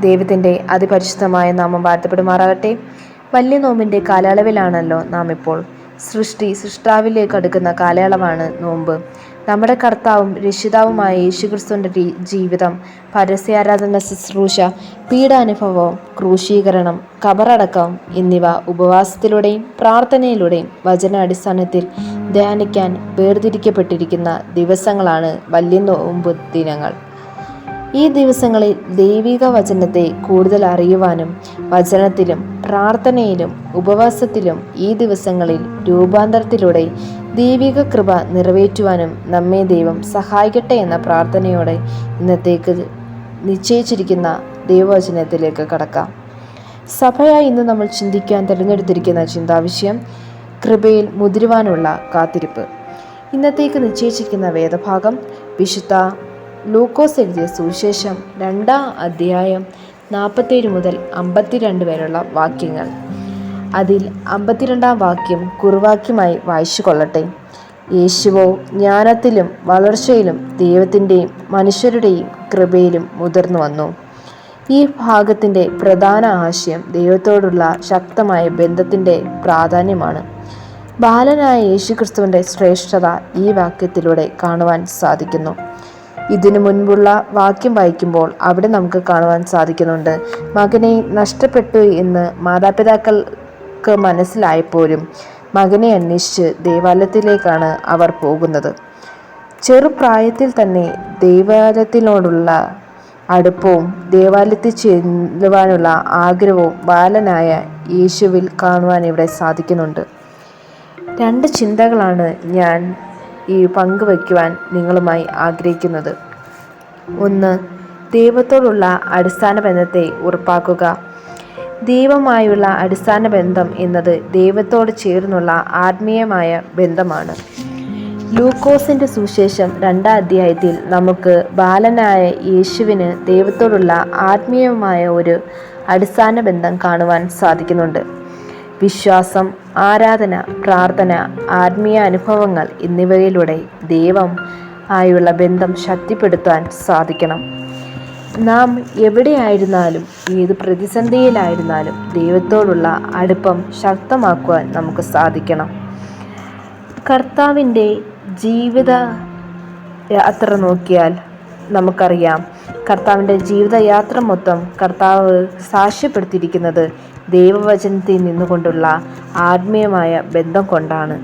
ദൈവത്തിൻ്റെ അതിപരിശുദ്ധമായ നാമം വാഴ്ത്തപ്പെടുമാറാകട്ടെ. വലിയ നോമ്പിൻ്റെ കാലയളവിലാണല്ലോ നാം ഇപ്പോൾ. സൃഷ്ടാവിലേക്ക് അടുക്കുന്ന കാലയളവാണ് നോമ്പ്. നമ്മുടെ കർത്താവും രക്ഷിതാവുമായ യേശുക്രിസ്തുവിൻ്റെ ജീവിതം, പരസ്യാരാധന ശുശ്രൂഷ, പീഡാനുഭവം, ക്രൂശീകരണം, കബറടക്കം എന്നിവ ഉപവാസത്തിലൂടെയും പ്രാർത്ഥനയിലൂടെയും വചനാടിസ്ഥാനത്തിൽ ധ്യാനിക്കാൻ വേർതിരിക്കപ്പെട്ടിരിക്കുന്ന ദിവസങ്ങളാണ് വലിയ നോമ്പ് ദിനങ്ങൾ. ഈ ദിവസങ്ങളിൽ ദൈവിക വചനത്തെ കൂടുതൽ അറിയുവാനും വചനത്തിലും പ്രാർത്ഥനയിലും ഉപവാസത്തിലും ഈ ദിവസങ്ങളിൽ രൂപാന്തരത്തിലൂടെ ദൈവിക കൃപ നിറവേറ്റുവാനും നമ്മെ ദൈവം സഹായിക്കട്ടെ എന്ന പ്രാർത്ഥനയോടെ ഇന്നത്തേക്ക് നിശ്ചയിച്ചിരിക്കുന്ന ദൈവവചനത്തിലേക്ക് കടക്കാം. സഭയായി ഇന്ന് നമ്മൾ ചിന്തിക്കാൻ തിരഞ്ഞെടുത്തിരിക്കുന്ന ചിന്താവിഷയം കൃപയിൽ മുതിരുവാനുള്ള കാത്തിരിപ്പ്. ഇന്നത്തേക്ക് നിശ്ചയിച്ചിരിക്കുന്ന വേദഭാഗം വിശുദ്ധ ലൂക്കോസ് എഴുതിയ സുവിശേഷം 2-ാം അധ്യായം 47 മുതൽ 52 വരെയുള്ള വാക്യങ്ങൾ. അതിൽ 52-ാം വാക്യം കുറുവാക്യമായി വായിച്ചു കൊള്ളട്ടെ. യേശുവോ ജ്ഞാനത്തിലും വളർച്ചയിലും ദൈവത്തിൻ്റെയും മനുഷ്യരുടെയും കൃപയിലും മുതിർന്നു വന്നു. ഈ ഭാഗത്തിൻ്റെ പ്രധാന ആശയം ദൈവത്തോടുള്ള ശക്തമായ ബന്ധത്തിൻ്റെ പ്രാധാന്യമാണ്. ബാലനായ യേശുക്രിസ്തുവിൻ്റെ ശ്രേഷ്ഠത ഈ വാക്യത്തിലൂടെ കാണുവാൻ സാധിക്കുന്നു. ഇതിനു മുൻപുള്ള വാക്യം വായിക്കുമ്പോൾ അവിടെ നമുക്ക് കാണുവാൻ സാധിക്കുന്നുണ്ട്, മകനെ നഷ്ടപ്പെട്ടു എന്ന് മാതാപിതാക്കൾക്ക് മനസ്സിലായപ്പോഴും മകനെ അന്വേഷിച്ച് ദേവാലയത്തിലേക്കാണ് അവർ പോകുന്നത്. ചെറുപ്രായത്തിൽ തന്നെ ദൈവാലയത്തിനോടുള്ള അടുപ്പവും ദേവാലയത്തിൽ ചെല്ലുവാനുള്ള ആഗ്രഹവും ബാലനായ യേശുവിൽ കാണുവാൻ ഇവിടെ സാധിക്കുന്നുണ്ട്. 2 ചിന്തകളാണ് ഞാൻ ഈ പങ്കുവയ്ക്കുവാൻ നിങ്ങളുമായി ആഗ്രഹിക്കുന്നത്. 1. ദൈവത്തോടുള്ള അടിസ്ഥാന ബന്ധത്തെ ഉറപ്പാക്കുക. ദൈവമായുള്ള അടിസ്ഥാന ബന്ധം എന്നത് ദൈവത്തോട് ചേർന്നുള്ള ആത്മീയമായ ബന്ധമാണ്. ലൂക്കോസിൻ്റെ സുവിശേഷം 2-ാം അധ്യായത്തിൽ നമുക്ക് ബാലനായ യേശുവിന് ദൈവത്തോടുള്ള ആത്മീയമായ ഒരു അടിസ്ഥാന ബന്ധം കാണുവാൻ സാധിക്കുന്നുണ്ട്. വിശ്വാസം, ആരാധന, പ്രാർത്ഥന, ആത്മീയ അനുഭവങ്ങൾ എന്നിവയിലൂടെ ദൈവം ആയുള്ള ബന്ധം ശക്തിപ്പെടുത്താൻ സാധിക്കണം. നാം എവിടെയായിരുന്നാലും ഏത് പ്രതിസന്ധിയിലായിരുന്നാലും ദൈവത്തോടുള്ള അടുപ്പം ശക്തമാക്കുവാൻ നമുക്ക് സാധിക്കണം. കർത്താവിൻ്റെ ജീവിത യാത്ര നോക്കിയാൽ നമുക്കറിയാം, കർത്താവിൻ്റെ ജീവിതയാത്ര മൊത്തം കർത്താവ് സാക്ഷ്യപ്പെടുത്തിയിരിക്കുന്നത് ദൈവവചനത്തിൽ നിന്നുകൊണ്ടുള്ള ആത്മീയമായ ബന്ധം കൊണ്ടാണ്.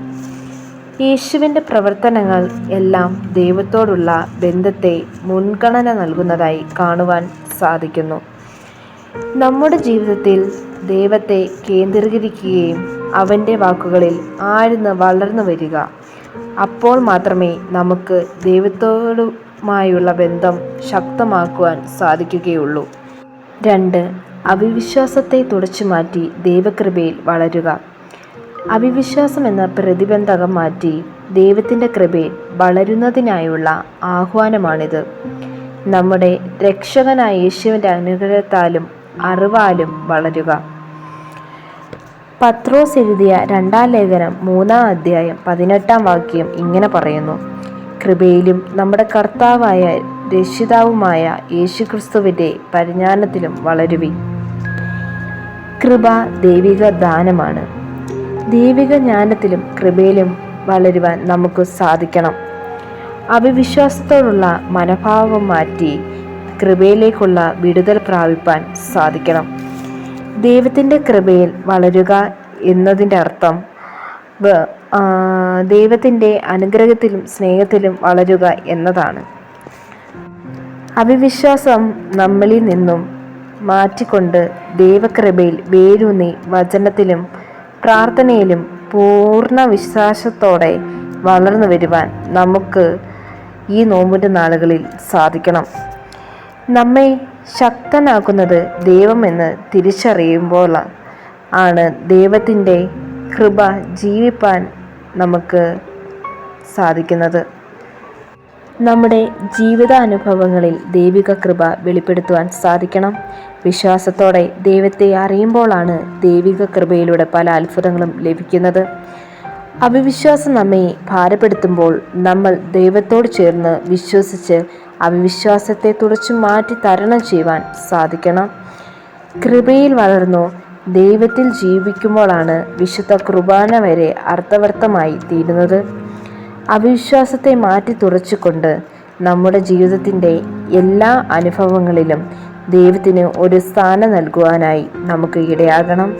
യേശുവിൻ്റെ പ്രവർത്തനങ്ങൾ എല്ലാം ദൈവത്തോടുള്ള ബന്ധത്തെ മുൻഗണന നൽകുന്നതായി കാണുവാൻ സാധിക്കുന്നു. നമ്മുടെ ജീവിതത്തിൽ ദൈവത്തെ കേന്ദ്രീകരിക്കുകയും അവൻ്റെ വാക്കുകളിൽ ആഴ്ന്ന് വളർന്നു വരിക, അപ്പോൾ മാത്രമേ നമുക്ക് ദൈവത്തോടുമായുള്ള ബന്ധം ശക്തമാക്കുവാൻ സാധിക്കുകയുള്ളൂ. 2. അവിശ്വാസത്തെ തുടച്ചു മാറ്റി ദൈവകൃപയിൽ വളരുക. അവിശ്വാസം എന്ന പ്രതിബന്ധകം മാറ്റി ദൈവത്തിൻ്റെ കൃപയിൽ വളരുന്നതിനായുള്ള ആഹ്വാനമാണിത്. നമ്മുടെ രക്ഷകനായ യേശുവിൻ്റെ അനുഗ്രഹത്താലും അറിവാലും വളരുക. പത്രോസ് എഴുതിയ 2-ാം ലേഖനം 3-ാം അധ്യായം 18-ാം വാക്യം ഇങ്ങനെ പറയുന്നു, കൃപയിലും നമ്മുടെ കർത്താവായ രക്ഷിതാവുമായ യേശുക്രിസ്തുവിൻ്റെ പരിജ്ഞാനത്തിലും വളരുവിൻ. കൃപ ദൈവിക ദാനമാണ്. ദൈവിക ജ്ഞാനത്തിലും കൃപയിലും വളരുവാൻ നമുക്ക് സാധിക്കണം. അവിശ്വാസത്തോടുള്ള മനോഭാവം മാറ്റി കൃപയിലേക്കുള്ള വിടുതൽ പ്രാപിപ്പാൻ സാധിക്കണം. ദൈവത്തിൻ്റെ കൃപയിൽ വളരുക എന്നതിൻ്റെ അർത്ഥം ദൈവത്തിൻ്റെ അനുഗ്രഹത്തിലും സ്നേഹത്തിലും വളരുക എന്നതാണ്. അവിശ്വാസം നമ്മളിൽ നിന്നും മാറ്റിക്കൊണ്ട് ദൈവകൃപയിൽ വേരൂന്നി വചനത്തിലും പ്രാർത്ഥനയിലും പൂർണ്ണ വിശ്വാസത്തോടെ വളർന്നു വരുവാൻ നമുക്ക് ഈ നോമ്പിൻ്റെ നാളുകളിൽ സാധിക്കണം. നമ്മെ ശക്തനാക്കുന്നത് ദൈവമെന്ന് തിരിച്ചറിയുമ്പോൾ ആണ് ദൈവത്തിൻ്റെ കൃപ ജീവിപ്പാൻ നമുക്ക് സാധിക്കുന്നത്. നമ്മുടെ ജീവിതാനുഭവങ്ങളിൽ ദൈവിക കൃപ വെളിപ്പെടുത്തുവാൻ സാധിക്കണം. വിശ്വാസത്തോടെ ദൈവത്തെ അറിയുമ്പോഴാണ് ദൈവിക കൃപയിലൂടെ പല അത്ഭുതങ്ങളും ലഭിക്കുന്നത്. അവിശ്വാസം നമ്മെ ഭാരപ്പെടുത്തുമ്പോൾ നമ്മൾ ദൈവത്തോട് ചേർന്ന് വിശ്വസിച്ച് അവിശ്വാസത്തെ തുടച്ചു മാറ്റി തരണം ചെയ്യുവാൻ സാധിക്കണം. കൃപയിൽ വളർന്നു ദൈവത്തിൽ ജീവിക്കുമ്പോഴാണ് വിശുദ്ധ കുർബാന വരെ അർത്ഥവർത്ഥമായി തീരുന്നത്. അവിശ്വാസത്തെ മാറ്റി തുറച്ചുകൊണ്ട് നമ്മുടെ ജീവിതത്തിൻ്റെ എല്ലാ അനുഭവങ്ങളിലും ദൈവത്തിന് ഒരു സ്ഥാനം നൽകുവാനായി നമുക്ക് ഇടയാകണം.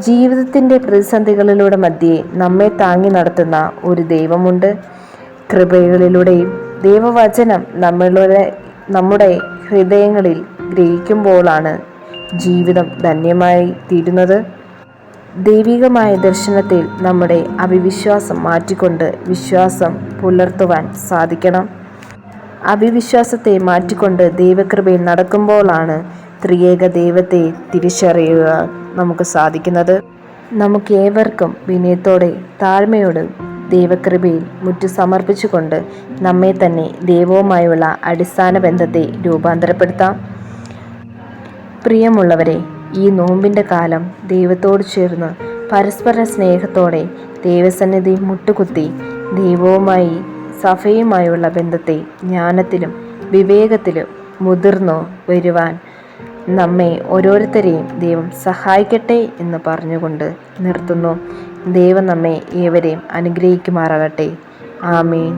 ജീവിതത്തിൻ്റെ പ്രതിസന്ധികളിലൂടെ മധ്യേ നമ്മെ താങ്ങി നടത്തുന്ന ഒരു ദൈവമുണ്ട്. കൃപകളിലൂടെയും ദൈവവചനം നമ്മുടെ ഹൃദയങ്ങളിൽ ഗ്രഹിക്കുമ്പോഴാണ് ജീവിതം ധന്യമായി തീരുന്നത്. ദൈവികമായ ദർശനത്തിൽ നമ്മുടെ അവിശ്വാസം മാറ്റിക്കൊണ്ട് വിശ്വാസം പുലർത്തുവാൻ സാധിക്കണം. അവിശ്വാസത്തെ മാറ്റിക്കൊണ്ട് ദൈവകൃപയിൽ നടക്കുമ്പോഴാണ് ത്രിയേക ദൈവത്തെ തിരിച്ചറിയുവാൻ നമുക്ക് സാധിക്കുന്നത്. നമുക്ക് ഏവർക്കും വിനയത്തോടെ താഴ്മയോടെ ദൈവകൃപയിൽ മുറ്റു സമർപ്പിച്ചുകൊണ്ട് നമ്മെ തന്നെ ദൈവവുമായുള്ള അടിസ്ഥാന ബന്ധത്തെ രൂപാന്തരപ്പെടുത്താം. പ്രിയമുള്ളവരെ, ഈ നോമ്പിൻ്റെ കാലം ദൈവത്തോട് ചേർന്ന് പരസ്പര സ്നേഹത്തോടെ ദൈവസന്നിധി മുട്ടുകുത്തി ദൈവവുമായി സഭയുമായുള്ള ബന്ധത്തെ ജ്ഞാനത്തിലും വിവേകത്തിലും മുതിർന്നു വരുവാൻ നമ്മെ ഓരോരുത്തരെയും ദൈവം സഹായിക്കട്ടെ എന്ന് പറഞ്ഞുകൊണ്ട് നിർത്തുന്നു. ദൈവം നമ്മെ ഏവരെയും അനുഗ്രഹിക്കുമാറാകട്ടെ. ആമേൻ.